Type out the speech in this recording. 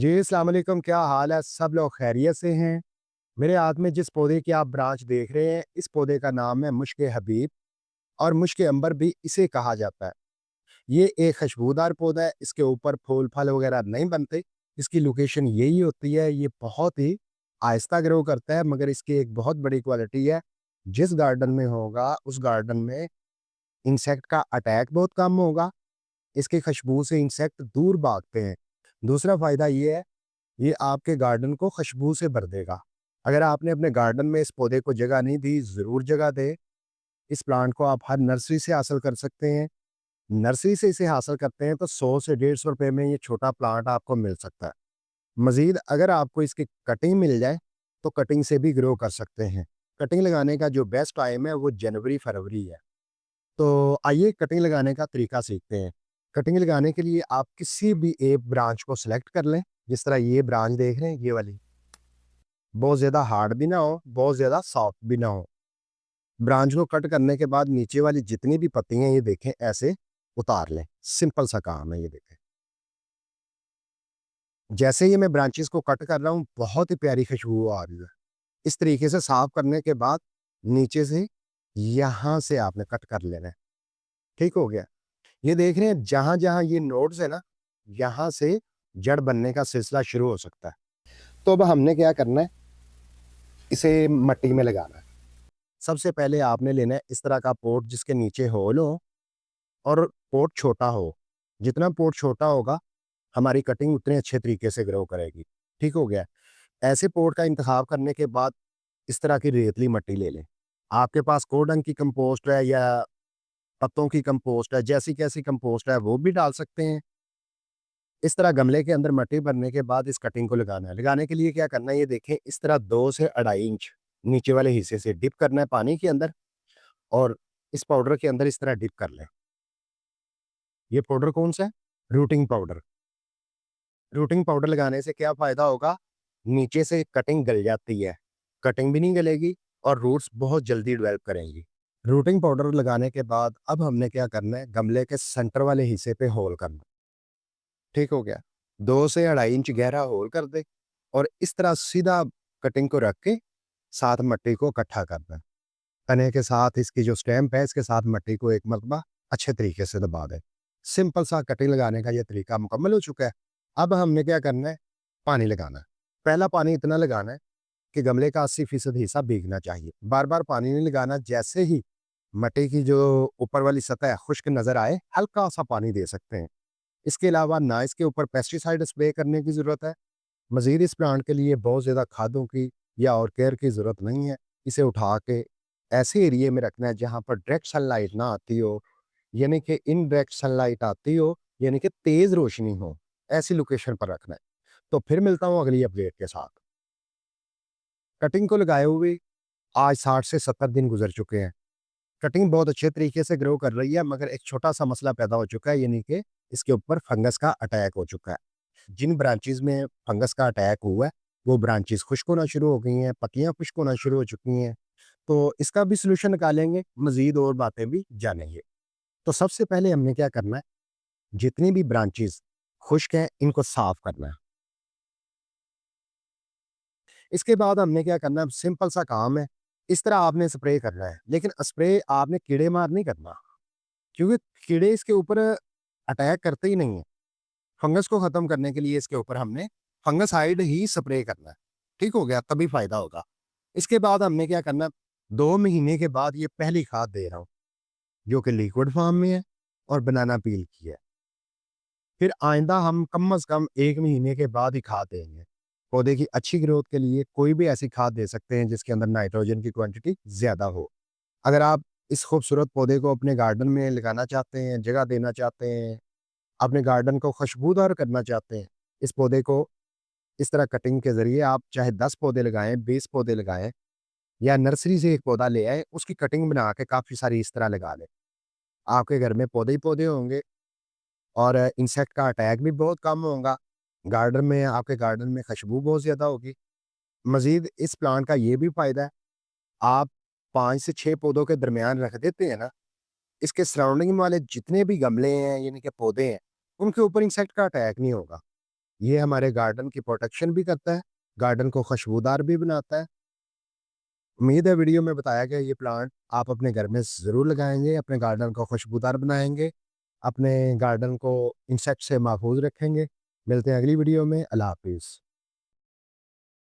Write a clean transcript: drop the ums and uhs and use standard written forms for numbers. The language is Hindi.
जी, अस्सलाम वालेकुम, क्या हाल है? सब लोग खैरियत से हैं? मेरे हाथ में जिस पौधे की आप ब्रांच देख रहे हैं, इस पौधे का नाम है मुश्क हबीब और मुश्क अंबर भी इसे कहा जाता है। ये एक खुशबूदार पौधा है, इसके ऊपर फूल-फल वगैरह नहीं बनते। इसकी लोकेशन यही होती है, ये बहुत ही आहिस्ता ग्रो करता है मगर इसकी एक बहुत बड़ी क्वालिटी है, जिस गार्डन में होगा, उस गार्डन में इंसेक्ट का अटैक बहुत कम होगा। इसकी खुशबू से इंसेक्ट दूर भागते हैं। दूसरा फ़ायदा ये है, ये आपके गार्डन को खुशबू से भर देगा। अगर आपने अपने गार्डन में इस पौधे को जगह नहीं दी, ज़रूर जगह दें। इस प्लांट को आप हर नर्सरी से हासिल कर सकते हैं। नर्सरी से इसे हासिल करते हैं तो 100 से ₹150 में ये छोटा प्लांट आपको मिल सकता है। मज़ीद अगर आपको इसकी कटिंग मिल जाए, तो कटिंग से भी ग्रो कर सकते हैं। कटिंग लगाने का जो बेस्ट टाइम है, वो जनवरी-फरवरी है। तो आइए कटिंग लगाने का तरीका सीखते हैं। कटिंग लगाने के लिए आप किसी भी एक ब्रांच को सेलेक्ट कर लें, जिस तरह ये ब्रांच देख रहे हैं, ये वाली। बहुत ज़्यादा हार्ड भी ना हो, बहुत ज़्यादा सॉफ्ट भी ना हो। ब्रांच को कट करने के बाद नीचे वाली जितनी भी पत्तियाँ हैं, ये देखें ऐसे उतार लें। सिंपल सा काम है ये देखें। जैसे ही मैं ब्रांचेज़ को कट कर रहा हूँ, बहुत ही प्यारी खुशबू आ रही है। इस तरीके से साफ करने के बाद नीचे से यहाँ से आपने कट कर लेना है। ठीक हो गया? ये देख रहे हैं जहाँ-जहाँ ये नोड्स है ना, यहाँ से जड़ बनने का सिलसिला शुरू हो सकता है। तो अब हमने क्या करना है, इसे मट्टी में लगाना है। सबसे पहले आपने लेना है इस तरह का पॉट जिसके नीचे होल हो और पॉट छोटा हो। जितना पॉट छोटा होगा, हमारी कटिंग उतने अच्छे तरीके से ग्रो करेगी। ठीक हो गया? ऐसे पॉट का इंतखाब करने के बाद इस तरह की रेतली मिट्टी ले लें। आपके पास कोडंग की कंपोस्ट है या पत्तों की कंपोस्ट है, जैसी-कैसी कंपोस्ट है वो भी डाल सकते हैं। इस तरह गमले के अंदर मिट्टी भरने के बाद इस कटिंग को लगाना है। लगाने के लिए क्या करना है, ये देखें इस तरह 2 से 2.5 इंच नीचे वाले हिस्से से डिप करना है पानी के अंदर और इस पाउडर के अंदर इस तरह डिप कर लें। ये पाउडर कौन-सा है? Routing powder. रूटिंग पाउडर लगाने से क्या फ़ायदा होगा? नीचे से कटिंग गल जाती है, कटिंग भी नहीं गलेगी और रूट्स बहुत जल्दी डेवलप करेंगी। रूटिंग पाउडर लगाने के बाद अब हमने क्या करना है, गमले के सेंटर वाले हिस्से पे होल करना। ठीक हो गया? 2 से 2.5 इंच गहरा होल कर दें और इस तरह सीधा कटिंग को रख के साथ मिट्टी को इकट्ठा करना है। तने के साथ इसकी जो स्टैम्प है, इसके साथ मिट्टी को एक मरतबा अच्छे तरीके से दबा दें। सिंपल सा कटिंग लगाने का ये तरीका मुकम्मल हो चुका है। अब हमने क्या करना है, पानी लगाना है। पहला पानी इतना लगाना है कि गमले का 80% हिस्सा भीगना चाहिए। बार-बार पानी नहीं लगाना, जैसे ही मिट्टी की जो ऊपर वाली सतह है खुश्क नज़र आए, हल्का-सा पानी दे सकते हैं। इसके अलावा ना इसके ऊपर पेस्टिसाइड स्प्रे करने की ज़रूरत है। मज़ीद इस प्लांट के लिए बहुत ज़्यादा खादों की या और केयर की ज़रूरत नहीं है। इसे उठा के ऐसे एरिया में रखना है जहाँ पर डायरेक्ट सनलाइट ना आती हो, यानी कि इनडायरेक्ट सनलाइट आती हो, यानी कि तेज़ रोशनी हो, ऐसी लोकेशन पर रखना है। तो फिर मिलता हूँ अगली अपडेट के साथ। कटिंग को लगाए हुए आज 60 से 70 दिन गुज़र चुके हैं। कटिंग बहुत अच्छे तरीके से ग्रो कर रही है मगर एक छोटा-सा मसला पैदा हो चुका है, यानी कि इसके ऊपर फंगस का अटैक हो चुका है। जिन ब्रांचेज़ में फंगस का अटैक हुआ है, वो ब्रांचेज़ खुश्क होना शुरू हो गई हैं, पत्तियाँ खुश्क होना शुरू हो चुकी हैं। तो इसका भी सॉल्यूशन निकालेंगे, मज़ीद और बातें भी जानेंगे। तो सबसे पहले हमने क्या करना है, जितनी भी ब्रांचेज़ खुश्क हैं, इनको साफ़ करना है। इसके बाद हमने क्या करना है, सिंपल सा काम है, इस तरह आपने स्प्रे करना है, लेकिन स्प्रे आपने कीड़े मार नहीं करना, क्योंकि कीड़े इसके ऊपर अटैक करते ही नहीं हैं। फंगस को खत्म करने के लिए इसके ऊपर हमने फंगसाइड ही स्प्रे करना है। ठीक हो गया? तभी फ़ायदा होगा। इसके बाद हमने क्या करना है, 2 महीने के बाद ये पहली खाद दे रहा हूँ, जो कि लिक्विड फ़ॉर्म में है और बनाना पील की है। फिर आइंदा हम कम से कम 1 महीने के बाद ही खाद देंगे। पौधे की अच्छी ग्रोथ के लिए कोई भी ऐसी खाद दे सकते हैं जिसके अंदर नाइट्रोजन की क्वांटिटी ज़्यादा हो। अगर आप इस खूबसूरत पौधे को अपने गार्डन में लगाना चाहते हैं, जगह देना चाहते हैं, अपने गार्डन को खुशबूदार करना चाहते हैं, इस पौधे को इस तरह कटिंग के ज़रिए आप चाहे 10 पौधे लगाएँ, 20 पौधे लगाएँ या नर्सरी से एक पौधा ले आएँ, उसकी कटिंग बना के काफ़ी सारी इस तरह लगा लें। आपके घर में पौधे ही पौधे होंगे और इंसेक्ट का अटैक भी बहुत कम होगा। गार्डन में आपके गार्डन में खुशबू बहुत ज़्यादा होगी। मज़ीद इस प्लांट का ये भी फ़ायदा है, आप 5 से 6 पौधों के दरमियान रख देते हैं ना, इसके सराउंडिंग वाले जितने भी गमले हैं यानी कि पौधे हैं, उनके ऊपर इंसेक्ट का अटैक नहीं होगा। ये हमारे गार्डन की प्रोटेक्शन भी करता है, गार्डन को खुशबूदार भी बनाता है। उम्मीद है वीडियो में बताया गया ये प्लांट आप अपने घर में ज़रूर लगाएँगे, अपने गार्डन को खुशबूदार बनाएँगे, अपने गार्डन को इंसेक्ट से महफूज़ रखेंगे। मिलते हैं अगली वीडियो में। अल्लाह हाफ़िज़।